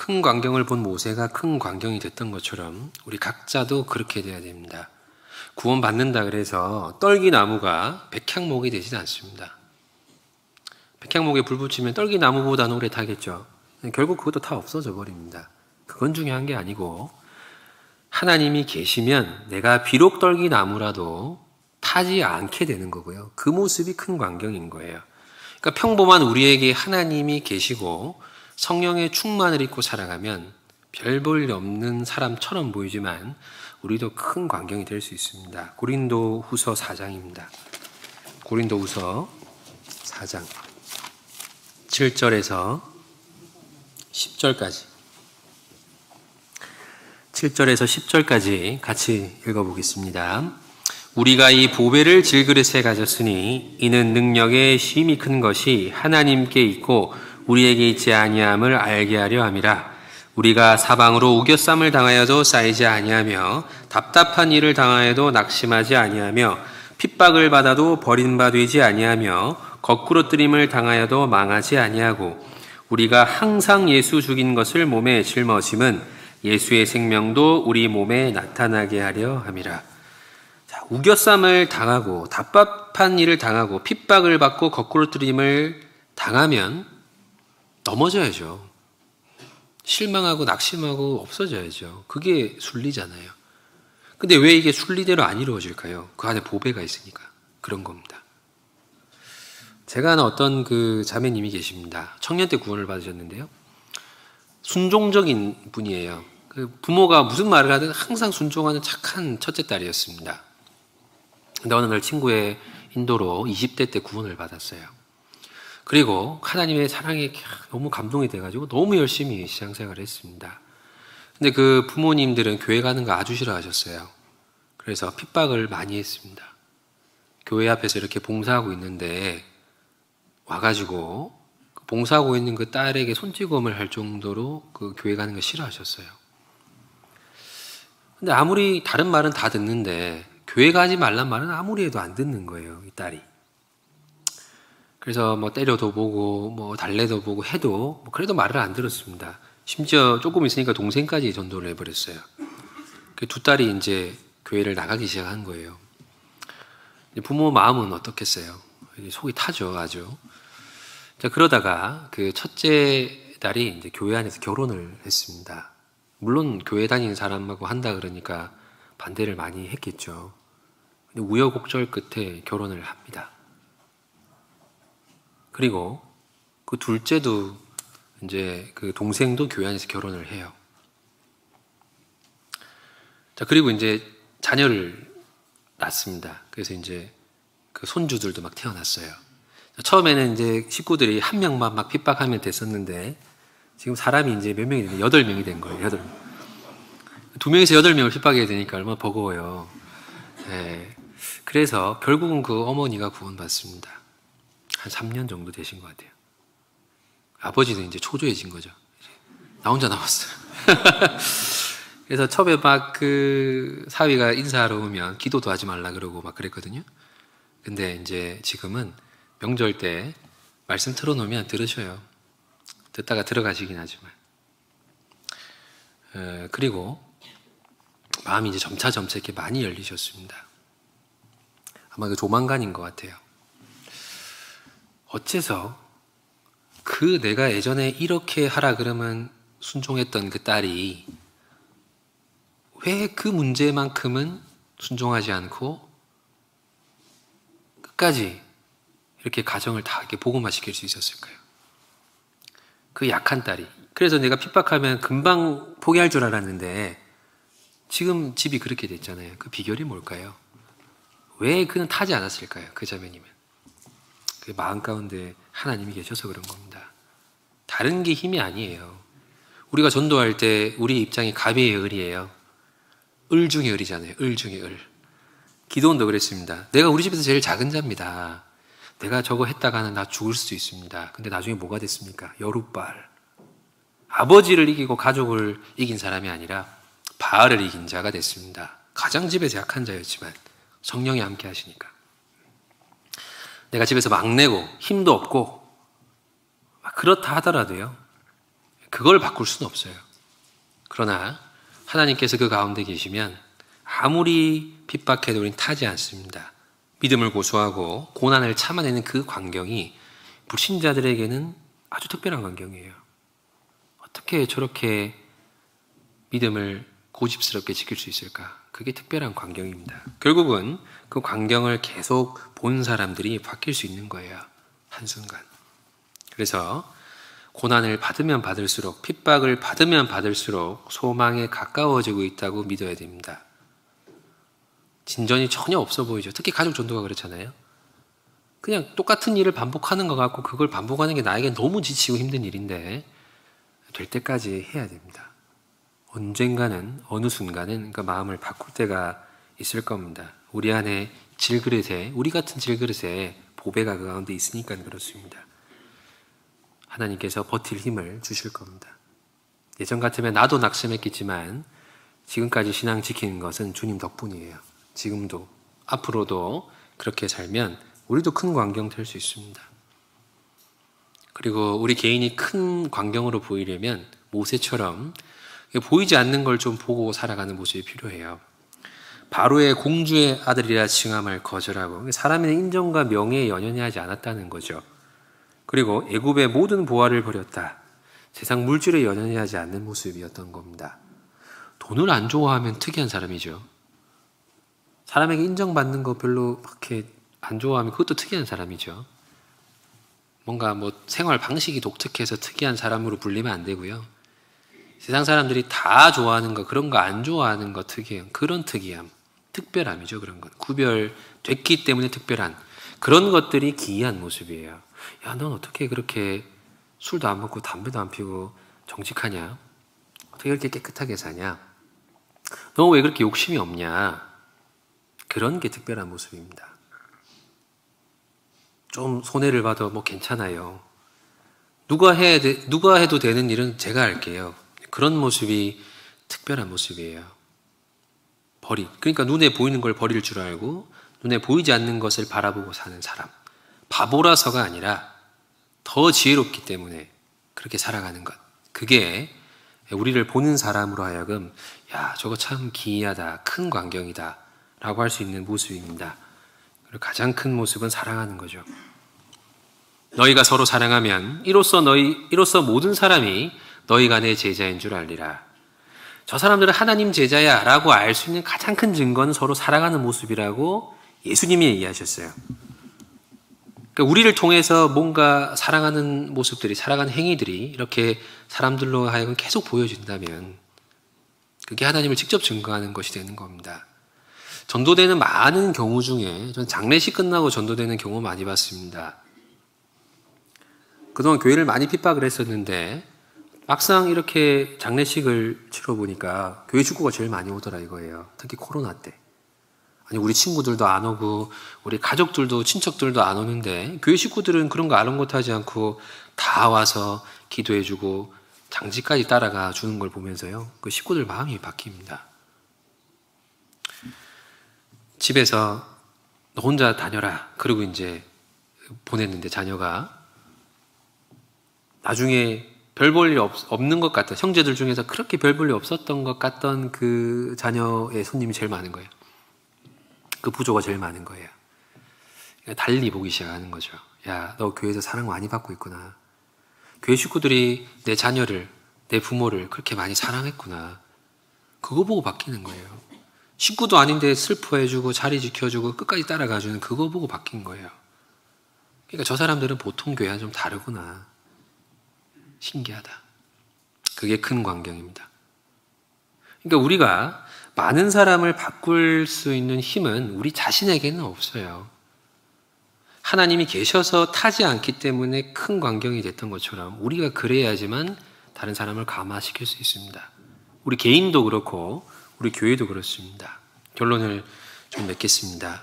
큰 광경을 본 모세가 큰 광경이 됐던 것처럼 우리 각자도 그렇게 돼야 됩니다. 구원받는다 그래서 떨기나무가 백향목이 되진 않습니다. 백향목에 불 붙이면 떨기나무보다는 오래 타겠죠. 결국 그것도 다 없어져 버립니다. 그건 중요한 게 아니고 하나님이 계시면 내가 비록 떨기나무라도 타지 않게 되는 거고요. 그 모습이 큰 광경인 거예요. 그러니까 평범한 우리에게 하나님이 계시고 성령의 충만을 입고 살아가면 별 볼 일 없는 사람처럼 보이지만 우리도 큰 광경이 될 수 있습니다. 고린도후서 4장입니다. 고린도후서 4장 7절에서 10절까지 7절에서 10절까지 같이 읽어보겠습니다. 우리가 이 보배를 질그릇에 가졌으니 이는 능력의 심히 큰 것이 하나님께 있고 우리에게 있지 아니함을 알게 하려 함이라. 우리가 사방으로 우겨쌈을 당하여도 쌓이지 아니하며 답답한 일을 당하여도 낙심하지 아니하며 핍박을 받아도 버림받지 아니하며 거꾸로 뜨림을 당하여도 망하지 아니하고 우리가 항상 예수 죽인 것을 몸에 짊어짐은 예수의 생명도 우리 몸에 나타나게 하려 함이라. 자, 우겨쌈을 당하고 답답한 일을 당하고 핍박을 받고 거꾸로 뜨림을 당하면 넘어져야죠. 실망하고 낙심하고 없어져야죠. 그게 순리잖아요. 근데 왜 이게 순리대로 안 이루어질까요? 그 안에 보배가 있으니까 그런 겁니다. 제가 아는 어떤 그 자매님이 계십니다. 청년 때 구원을 받으셨는데요. 순종적인 분이에요. 그 부모가 무슨 말을 하든 항상 순종하는 착한 첫째 딸이었습니다. 근데 어느 날 친구의 인도로 20대 때 구원을 받았어요. 그리고 하나님의 사랑에 너무 감동이 돼가지고 너무 열심히 신앙생활을 했습니다. 근데 그 부모님들은 교회 가는 거 아주 싫어하셨어요. 그래서 핍박을 많이 했습니다. 교회 앞에서 이렇게 봉사하고 있는데 와가지고 봉사하고 있는 그 딸에게 손찌검을 할 정도로 그 교회 가는 거 싫어하셨어요. 근데 아무리 다른 말은 다 듣는데 교회 가지 말란 말은 아무리 해도 안 듣는 거예요, 이 딸이. 그래서 뭐 때려도 보고 뭐 달래도 보고 해도 뭐 그래도 말을 안 들었습니다. 심지어 조금 있으니까 동생까지 전도를 해버렸어요. 그 두 딸이 이제 교회를 나가기 시작한 거예요. 부모 마음은 어떻겠어요? 속이 타죠, 아주. 자, 그러다가 그 첫째 딸이 이제 교회 안에서 결혼을 했습니다. 물론 교회 다니는 사람하고 한다 그러니까 반대를 많이 했겠죠. 근데 우여곡절 끝에 결혼을 합니다. 그리고 그 둘째도 이제 그 동생도 교회 안에서 결혼을 해요. 자, 그리고 이제 자녀를 낳습니다. 그래서 이제 그 손주들도 막 태어났어요. 처음에는 이제 식구들이 한 명만 막 핍박하면 됐었는데 지금 사람이 이제 몇 명이 되면 8명이 된 거예요. 8명. 2명에서 8명을 핍박해야 되니까 얼마나 버거워요. 네. 그래서 결국은 그 어머니가 구원받습니다. 한 3년 정도 되신 것 같아요. 아버지는 이제 초조해진 거죠. 나 혼자 남았어요. 그래서 처음에 막 그 사위가 인사하러 오면 기도도 하지 말라 그러고 막 그랬거든요. 근데 이제 지금은 명절 때 말씀 틀어놓으면 들으셔요. 듣다가 들어가시긴 하지만. 그리고 마음이 이제 점차 이렇게 많이 열리셨습니다. 아마 그 조만간인 것 같아요. 어째서 그 내가 예전에 이렇게 하라 그러면 순종했던 그 딸이 왜 그 문제만큼은 순종하지 않고 끝까지 이렇게 가정을 다 이렇게 복음화시킬 수 있었을까요? 그 약한 딸이. 그래서 내가 핍박하면 금방 포기할 줄 알았는데 지금 집이 그렇게 됐잖아요. 그 비결이 뭘까요? 왜 그는 타지 않았을까요? 그 자매님은. 그 마음 가운데 하나님이 계셔서 그런 겁니다. 다른 게 힘이 아니에요. 우리가 전도할 때 우리 입장이 갑의 을이에요. 을 중에 을이잖아요. 을 중에 을. 기도원도 그랬습니다. 내가 우리 집에서 제일 작은 자입니다. 내가 저거 했다가는 나 죽을 수도 있습니다. 근데 나중에 뭐가 됐습니까? 여룻바알. 아버지를 이기고 가족을 이긴 사람이 아니라 바알을 이긴 자가 됐습니다. 가장 집에서 약한 자였지만 성령이 함께 하시니까. 내가 집에서 막내고 힘도 없고 그렇다 하더라도요. 그걸 바꿀 수는 없어요. 그러나 하나님께서 그 가운데 계시면 아무리 핍박해도 우리는 타지 않습니다. 믿음을 고수하고 고난을 참아내는 그 광경이 불신자들에게는 아주 특별한 광경이에요. 어떻게 저렇게 믿음을 고집스럽게 지킬 수 있을까? 그게 특별한 광경입니다. 결국은 그 광경을 계속 본 사람들이 바뀔 수 있는 거예요. 한순간. 그래서 고난을 받으면 받을수록, 핍박을 받으면 받을수록 소망에 가까워지고 있다고 믿어야 됩니다. 진전이 전혀 없어 보이죠. 특히 가족 전도가 그렇잖아요. 그냥 똑같은 일을 반복하는 것 같고 그걸 반복하는 게 나에게 너무 지치고 힘든 일인데 될 때까지 해야 됩니다. 언젠가는, 어느 순간은 그 마음을 바꿀 때가 있을 겁니다. 우리 안에 질그릇에, 우리 같은 질그릇에 보배가 그 가운데 있으니까 그렇습니다. 하나님께서 버틸 힘을 주실 겁니다. 예전 같으면 나도 낙심했겠지만 지금까지 신앙 지키는 것은 주님 덕분이에요. 지금도, 앞으로도 그렇게 살면 우리도 큰 광경 될 수 있습니다. 그리고 우리 개인이 큰 광경으로 보이려면 모세처럼 보이지 않는 걸 좀 보고 살아가는 모습이 필요해요. 바로의 공주의 아들이라 칭함을 거절하고 사람의 인정과 명예에 연연하지 않았다는 거죠. 그리고 애굽의 모든 보화를 버렸다. 세상 물질에 연연하지 않는 모습이었던 겁니다. 돈을 안 좋아하면 특이한 사람이죠. 사람에게 인정받는 거 별로 그렇게 안 좋아하면 그것도 특이한 사람이죠. 뭔가 생활 방식이 독특해서 특이한 사람으로 불리면 안 되고요. 세상 사람들이 다 좋아하는 거, 그런 거 안 좋아하는 거 특이함, 그런 특이함, 특별함이죠. 그런 건 구별됐기 때문에 특별한 그런 것들이 기이한 모습이에요. 야, 넌 어떻게 그렇게 술도 안 먹고 담배도 안 피고 정직하냐? 어떻게 그렇게 깨끗하게 사냐? 너 왜 그렇게 욕심이 없냐? 그런 게 특별한 모습입니다. 좀 손해를 봐도 괜찮아요. 누가 해도 되는 일은 제가 할게요. 그런 모습이 특별한 모습이에요. 그러니까 눈에 보이는 걸 버릴 줄 알고 눈에 보이지 않는 것을 바라보고 사는 사람. 바보라서가 아니라 더 지혜롭기 때문에 그렇게 살아가는 것. 그게 우리를 보는 사람으로 하여금 야, 저거 참 기이하다, 큰 광경이다 라고 할 수 있는 모습입니다. 그리고 가장 큰 모습은 사랑하는 거죠. 너희가 서로 사랑하면 이로써 모든 사람이 너희가 내 제자인 줄 알리라. 저 사람들은 하나님 제자야 라고 알 수 있는 가장 큰 증거는 서로 사랑하는 모습이라고 예수님이 얘기하셨어요. 그러니까 우리를 통해서 뭔가 사랑하는 모습들이, 사랑하는 행위들이 이렇게 사람들로 하여금 계속 보여진다면 그게 하나님을 직접 증거하는 것이 되는 겁니다. 전도되는 많은 경우 중에 전 장례식 끝나고 전도되는 경우 많이 봤습니다. 그동안 교회를 많이 핍박을 했었는데 막상 이렇게 장례식을 치러보니까 교회 식구가 제일 많이 오더라 이거예요. 특히 코로나 때. 아니 우리 친구들도 안 오고 우리 가족들도 친척들도 안 오는데 교회 식구들은 그런 거 아랑곳하지 않고 다 와서 기도해주고 장지까지 따라가 주는 걸 보면서요. 그 식구들 마음이 바뀝니다. 집에서 너 혼자 다녀라. 그러고 이제 보냈는데 자녀가 나중에 별 볼 일 없는 것 같다. 형제들 중에서 그렇게 별 볼 일 없었던 것 같던 그 자녀의 손님이 제일 많은 거예요. 그 부조가 제일 많은 거예요. 달리 보기 시작하는 거죠. 야, 너 교회에서 사랑 많이 받고 있구나. 교회 식구들이 내 자녀를, 내 부모를 그렇게 많이 사랑했구나. 그거 보고 바뀌는 거예요. 식구도 아닌데 슬퍼해주고 자리 지켜주고 끝까지 따라가주는 그거 보고 바뀐 거예요. 그러니까 저 사람들은 보통 교회와 좀 다르구나. 신기하다. 그게 큰 광경입니다. 그러니까 우리가 많은 사람을 바꿀 수 있는 힘은 우리 자신에게는 없어요. 하나님이 계셔서 타지 않기 때문에 큰 광경이 됐던 것처럼 우리가 그래야지만 다른 사람을 감화시킬 수 있습니다. 우리 개인도 그렇고 우리 교회도 그렇습니다. 결론을 좀 맺겠습니다.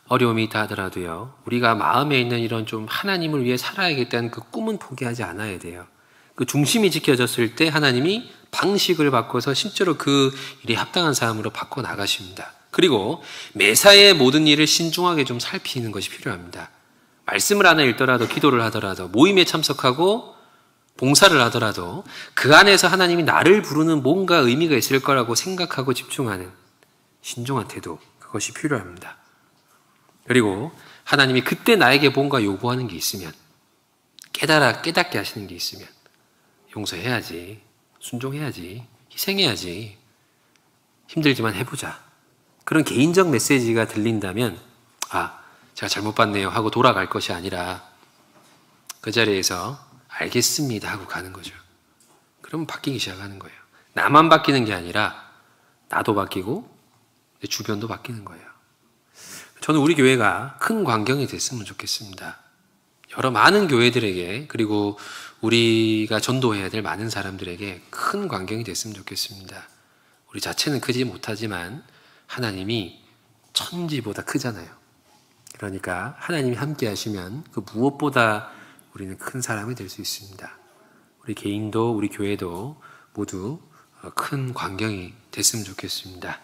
어려움이 있다 하더라도요, 우리가 마음에 있는 이런 좀 하나님을 위해 살아야겠다는 그 꿈은 포기하지 않아야 돼요. 그 중심이 지켜졌을 때 하나님이 방식을 바꿔서 실제로 그 일에 합당한 사람으로 바꿔 나가십니다. 그리고 매사의 모든 일을 신중하게 좀 살피는 것이 필요합니다. 말씀을 하나 읽더라도 기도를 하더라도 모임에 참석하고 봉사를 하더라도 그 안에서 하나님이 나를 부르는 뭔가 의미가 있을 거라고 생각하고 집중하는 신중한 태도, 그것이 필요합니다. 그리고 하나님이 그때 나에게 뭔가 요구하는 게 있으면, 깨닫게 하시는 게 있으면 용서해야지, 순종해야지, 희생해야지, 힘들지만 해보자. 그런 개인적 메시지가 들린다면 제가 잘못 봤네요 하고 돌아갈 것이 아니라 그 자리에서 알겠습니다 하고 가는 거죠. 그러면 바뀌기 시작하는 거예요. 나만 바뀌는 게 아니라 나도 바뀌고 내 주변도 바뀌는 거예요. 저는 우리 교회가 큰 광경이 됐으면 좋겠습니다. 여러 많은 교회들에게, 그리고 우리가 전도해야 될 많은 사람들에게 큰 광경이 됐으면 좋겠습니다. 우리 자체는 크지 못하지만 하나님이 천지보다 크잖아요. 그러니까 하나님이 함께 하시면 그 무엇보다 우리는 큰 사람이 될 수 있습니다. 우리 개인도 우리 교회도 모두 큰 광경이 됐으면 좋겠습니다.